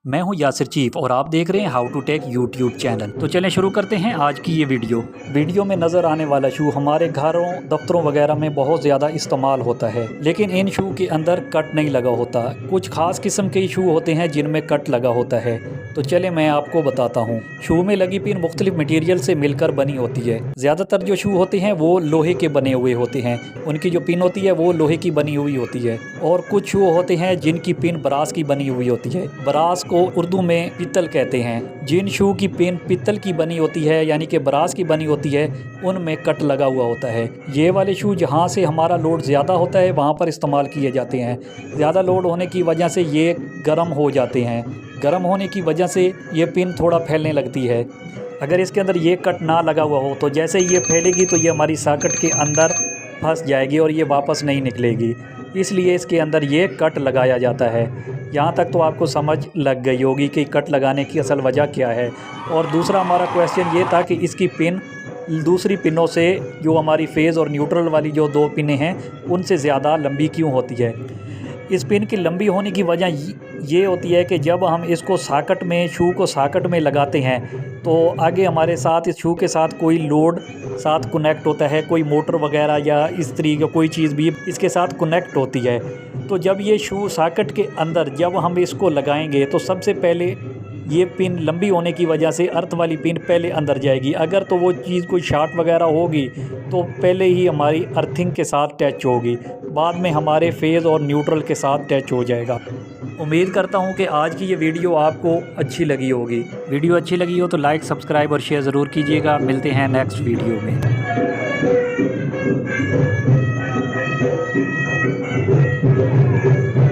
मैं हूं यासिर चीफ और आप देख रहे हैं how to take YouTube channel. तो चलें शुरू करते हैं आज की ये वीडियो में नज़र आने वाला शू हमारे घरों दफ्तरों वगैरह में बहुत ज़्यादा इस्तेमाल होता है, लेकिन इन शू के अंदर कट नहीं लगा होता। कुछ खास किस्म के शू होते हैं जिनमें कट लगा होता है। तो चले मैं आपको बताता हूँ। शू में लगी पिन मुख्तलिफ मटीरियल से मिलकर बनी होती है। ज़्यादातर जो शू होते हैं वो लोहे के बने हुए होते हैं, उनकी जो पिन होती है वो लोहे की बनी हुई होती है। और कुछ शू होते हैं जिनकी पिन ब्रास की बनी हुई होती है। ब्रास को उर्दू में पित्तल कहते हैं। जिन शू की पिन पित्तल की बनी होती है यानी कि ब्रास की बनी होती है, उनमें कट लगा हुआ होता है। ये वाले शू जहाँ से हमारा लोड ज़्यादा होता है वहाँ पर इस्तेमाल किए जाते हैं। ज़्यादा लोड होने की वजह से ये गर्म हो जाते हैं। गर्म होने की वजह से ये पिन थोड़ा फैलने लगती है। अगर इसके अंदर ये कट ना लगा हुआ हो तो जैसे ये फैलेगी तो ये हमारी सॉकेट के अंदर फंस जाएगी और ये वापस नहीं निकलेगी। इसलिए इसके अंदर ये कट लगाया जाता है। यहाँ तक तो आपको समझ लग गई होगी कि कट लगाने की असल वजह क्या है। और दूसरा हमारा क्वेश्चन ये था कि इसकी पिन दूसरी पिनों से, जो हमारी फेज़ और न्यूट्रल वाली जो दो पिनें हैं, उनसे ज़्यादा लंबी क्यों होती है। इस पिन की लंबी होने की वजह ये होती है कि जब हम इसको सॉकेट में, शू को सॉकेट में लगाते हैं तो आगे हमारे साथ इस शू के साथ कोई लोड साथ कनेक्ट होता है, कोई मोटर वगैरह या इस तरीके कोई चीज़ भी इसके साथ कनेक्ट होती है। तो जब ये शू सॉकेट के अंदर जब हम इसको लगाएंगे तो सबसे पहले ये पिन लंबी होने की वजह से अर्थ वाली पिन पहले अंदर जाएगी। अगर तो वो चीज़ कोई शॉर्ट वगैरह होगी तो पहले ही हमारी अर्थिंग के साथ टच होगी, बाद में हमारे फेज़ और न्यूट्रल के साथ टच हो जाएगा। उम्मीद करता हूँ कि आज की ये वीडियो आपको अच्छी लगी होगी। वीडियो अच्छी लगी हो तो लाइक, सब्सक्राइब और शेयर ज़रूर कीजिएगा। मिलते हैं नेक्स्ट वीडियो में।